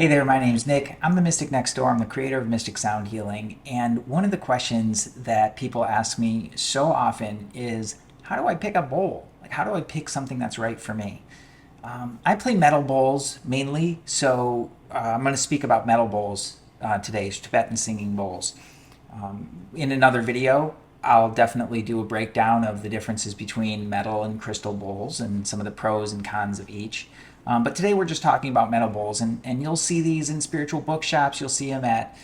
Hey there, my name's Nick. I'm the Mystic Next Door. I'm the creator of Mystic Sound Healing. And one of the questions that people ask me so often is, how do I pick a bowl? Like, how do I pick something that's right for me? I play metal bowls mainly, so I'm going to speak about metal bowls today, Tibetan singing bowls. In another video, I'll definitely do a breakdown of the differences between metal and crystal bowls and some of the pros and cons of each. But today we're just talking about metal bowls, and you'll see these in spiritual bookshops. You'll see them at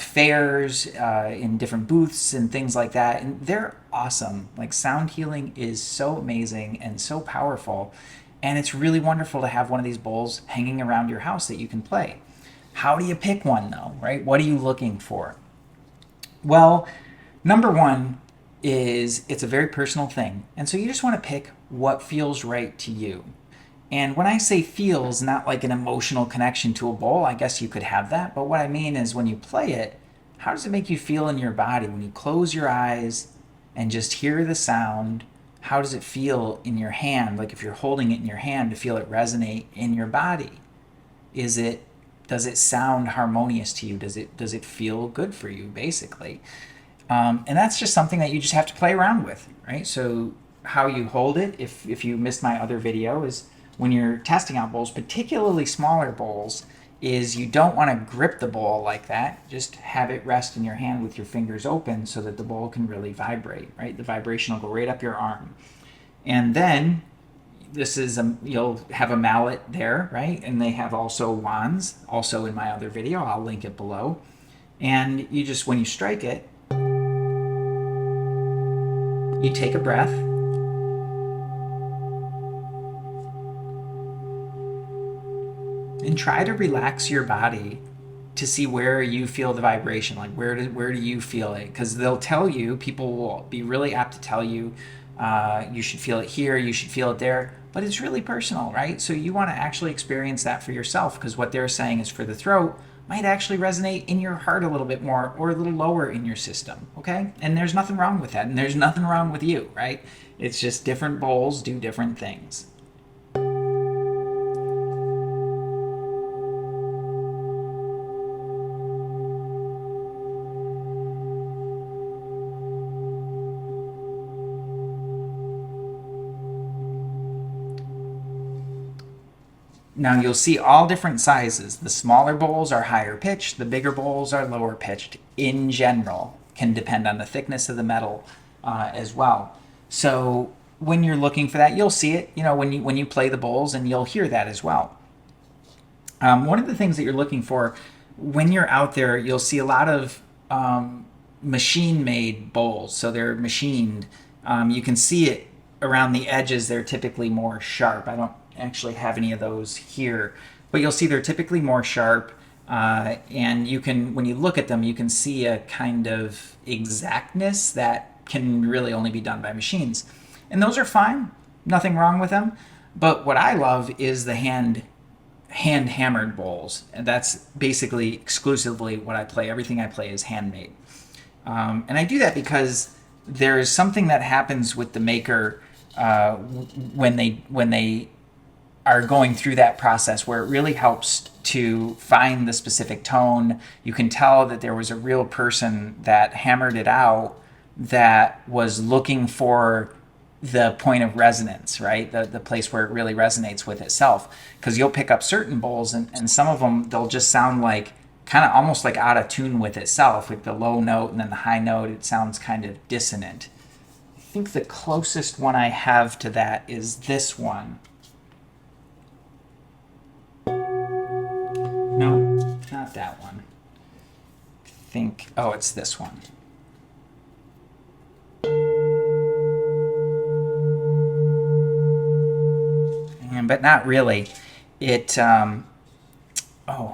fairs, in different booths and things like that. And they're awesome. Like, sound healing is so amazing and so powerful. And it's really wonderful to have one of these bowls hanging around your house that you can play. How do you pick one though, right? What are you looking for? Well, number one is it's a very personal thing. And so you just want to pick what feels right to you. And when I say feels, not like an emotional connection to a bowl, I guess you could have that. But what I mean is when you play it, how does it make you feel in your body? When you close your eyes and just hear the sound, how does it feel in your hand? Like if you're holding it in your hand, to feel it resonate in your body. Is it does it sound harmonious to you? Does it feel good for you, basically? And that's just something that you just have to play around with, right? So how you hold it, if you missed my other video, is when you're testing out bowls, particularly smaller bowls, is you don't want to grip the bowl like that. Just have it rest in your hand with your fingers open so that the bowl can really vibrate, right? The vibration will go right up your arm. And then you'll have a mallet there, right? And they have also wands, also in my other video. I'll link it below. And you just, when you strike it, you take a breath. And try to relax your body to see where you feel the vibration. Like, where do you feel it? Because they'll tell you, people will be really apt to tell you, you should feel it here, you should feel it there. But it's really personal, right? So you want to actually experience that for yourself, because what they're saying is for the throat might actually resonate in your heart a little bit more, or a little lower in your system, okay? And there's nothing wrong with that, and there's nothing wrong with you, right? It's just different bowls do different things. Now you'll see all different sizes. The smaller bowls are higher pitched, the bigger bowls are lower pitched in general. Can depend on the thickness of the metal as well. So when you're looking for that, you'll see it, when you play the bowls, and you'll hear that as well. One of the things that you're looking for when you're out there, you'll see a lot of machine-made bowls. So they're machined. You can see it around the edges. They're typically more sharp. I don't actually have any of those here, but you'll see they're typically more sharp. And you can, when you look at them, you can see a kind of exactness that can really only be done by machines. And those are fine. Nothing wrong with them. But what I love is the hand hammered bowls, and that's basically exclusively what I play. Everything I play is handmade, and I do that because there's something that happens with the maker when they are going through that process, where it really helps to find the specific tone. You can tell that there was a real person that hammered it out, that was looking for the point of resonance, right? The place where it really resonates with itself. Because you'll pick up certain bowls, and some of them, they'll just sound like kind of almost like out of tune with itself. Like the low note and then the high note, it sounds kind of dissonant. I think the closest one I have to that is this one. No, not that one. Oh, it's this one. But not really. Oh,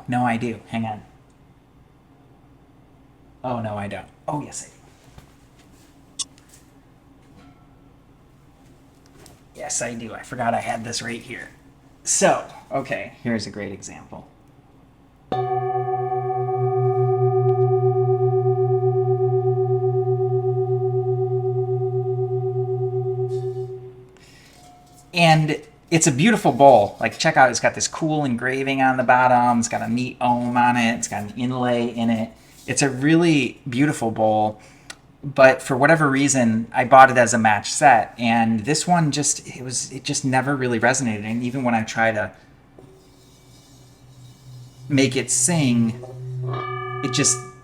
no, I do. Hang on. Oh, no, I don't. Oh, yes, I do. Yes, I do. I forgot I had this right here. So, okay, here's a great example. And it's a beautiful bowl. Like, check out, it's got this cool engraving on the bottom. It's got a neat ohm on it. It's got an inlay in it. It's a really beautiful bowl. But for whatever reason, I bought it as a match set, and this one it just never really resonated. And even when I try to make it sing,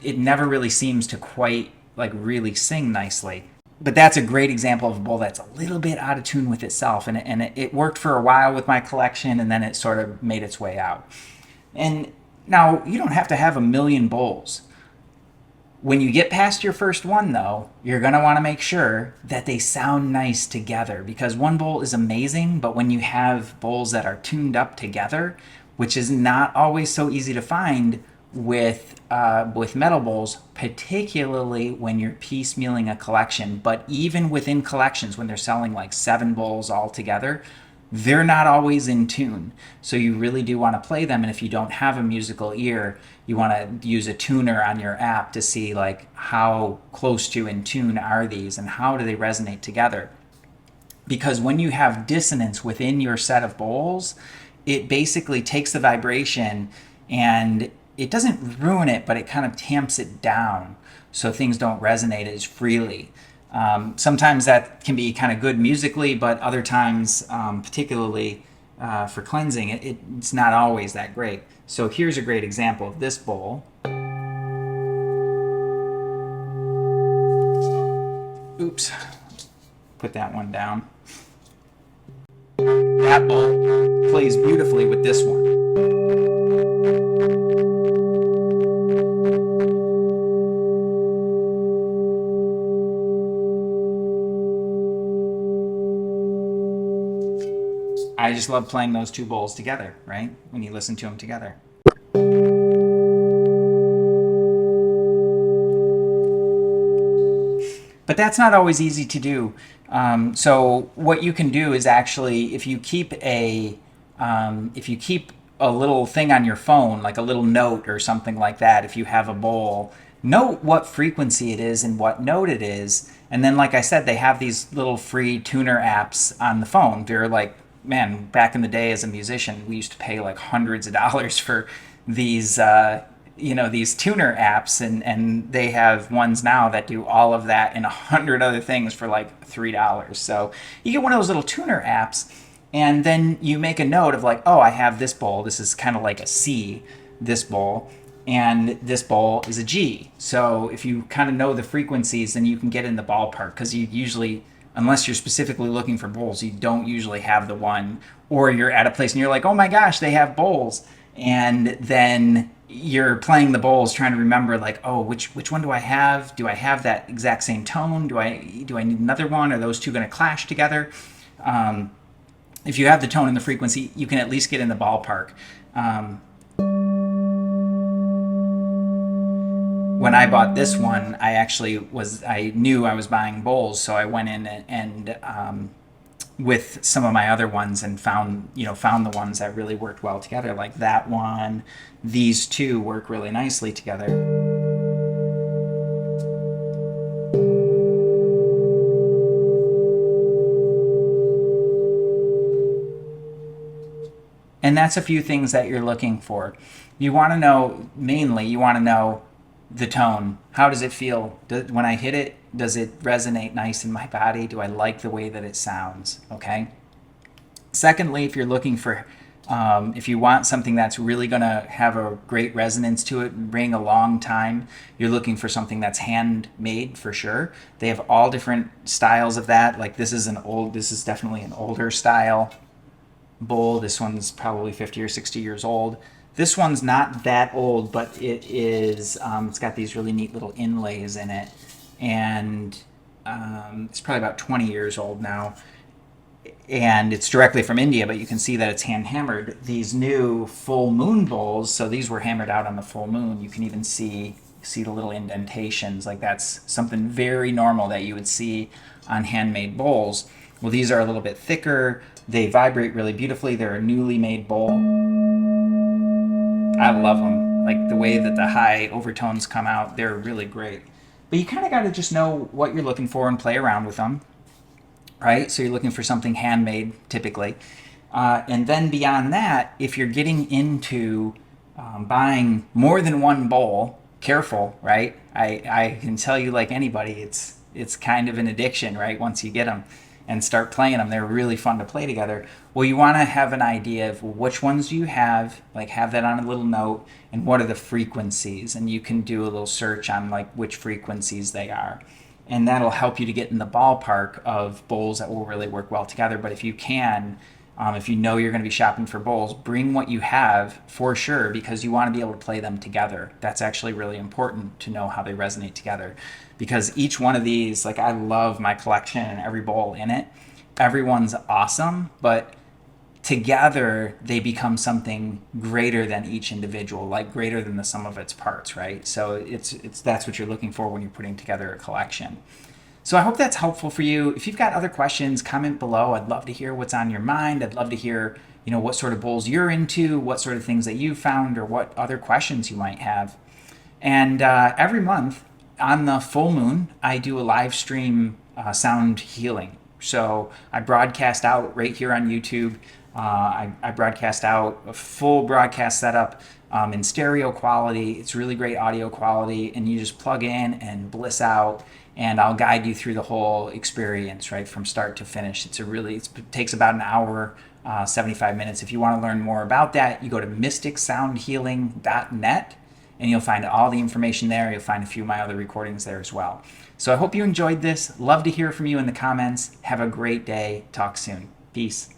it never really seems to quite like really sing nicely. But that's a great example of a bowl that's a little bit out of tune with itself, and it worked for a while with my collection, and then it sort of made its way out. And now you don't have to have a million bowls. When you get past your first one, though, you're going to want to make sure that they sound nice together, because one bowl is amazing, but when you have bowls that are tuned up together, which is not always so easy to find with metal bowls, particularly when you're piecemealing a collection, but even within collections, when they're selling like 7 bowls all together, they're not always in tune. So you really do want to play them, and if you don't have a musical ear, you want to use a tuner on your app to see like how close to in tune are these and how do they resonate together. Because when you have dissonance within your set of bowls, it basically takes the vibration and it doesn't ruin it, but it kind of tamps it down so things don't resonate as freely. Sometimes that can be kind of good musically, but other times, particularly for cleansing, it's not always that great. So here's a great example of this bowl. Oops, put that one down. That bowl plays beautifully with this one. I just love playing those two bowls together, right? When you listen to them together. But that's not always easy to do. So what you can do is actually, if you keep a little thing on your phone, like a little note or something like that, if you have a bowl, note what frequency it is and what note it is. And then, like I said, they have these little free tuner apps on the phone. They're like, man, back in the day as a musician, we used to pay like hundreds of dollars for these these tuner apps, and they have ones now that do all of that and 100 other things for like $3. So you get one of those little tuner apps, and then you make a note of like, oh, I have this bowl. This is kind of like a C, this bowl, and this bowl is a G. So if you kind of know the frequencies, then you can get in the ballpark, because you usually, unless you're specifically looking for bowls, you don't usually have the one, or you're at a place and you're like, oh my gosh, they have bowls. And then you're playing the bowls trying to remember like, oh, which one do I have? Do I have that exact same tone? Do I need another one? Are those two going to clash together? If you have the tone and the frequency, you can at least get in the ballpark. When I bought this one, I knew I was buying bowls, so I went in and with some of my other ones and found the ones that really worked well together, like that one. These two work really nicely together. And that's a few things that you're looking for. You want to know the tone. How does it feel? When I hit it, does it resonate nice in my body? Do I like the way that it sounds? Okay. Secondly, if you're looking for, if you want something that's really going to have a great resonance to it and ring a long time, you're looking for something that's handmade for sure. They have all different styles of that. Like this is definitely an older style bowl. This one's probably 50 or 60 years old. This one's not that old, but it is, it's got these really neat little inlays in it. And it's probably about 20 years old now. And it's directly from India, but you can see that it's hand hammered. These new full moon bowls, so these were hammered out on the full moon. You can even see the little indentations. Like that's something very normal that you would see on handmade bowls. Well, these are a little bit thicker. They vibrate really beautifully. They're a newly made bowl. I love them. Like the way that the high overtones come out, they're really great. But you kind of got to just know what you're looking for and play around with them, right? So you're looking for something handmade, typically. And then beyond that, if you're getting into buying more than one bowl, careful, right? I can tell you, like anybody, it's kind of an addiction, right? Once you get them and start playing them, they're really fun to play together. Well, you want to have an idea of which ones do you have, like have that on a little note, and what are the frequencies, and you can do a little search on like which frequencies they are, and that'll help you to get in the ballpark of bowls that will really work well together. But if you can, if you know you're going to be shopping for bowls, bring what you have for sure, because you want to be able to play them together. That's actually really important to know how they resonate together, because each one of these, like I love my collection and every bowl in it. Everyone's awesome, but together they become something greater than each individual, like greater than the sum of its parts, right? So it's that's what you're looking for when you're putting together a collection. So I hope that's helpful for you. If you've got other questions, comment below. I'd love to hear what's on your mind. I'd love to hear, what sort of bowls you're into, what sort of things that you found, or what other questions you might have. And every month on the full moon, I do a live stream sound healing. So I broadcast out right here on YouTube. I broadcast out a full broadcast setup in stereo quality. It's really great audio quality, and you just plug in and bliss out, and I'll guide you through the whole experience, right, from start to finish. It takes about an hour, 75 minutes. If you want to learn more about that, you go to mysticsoundhealing.net, and you'll find all the information there. You'll find a few of my other recordings there as well. So I hope you enjoyed this. Love to hear from you in the comments. Have a great day. Talk soon. Peace.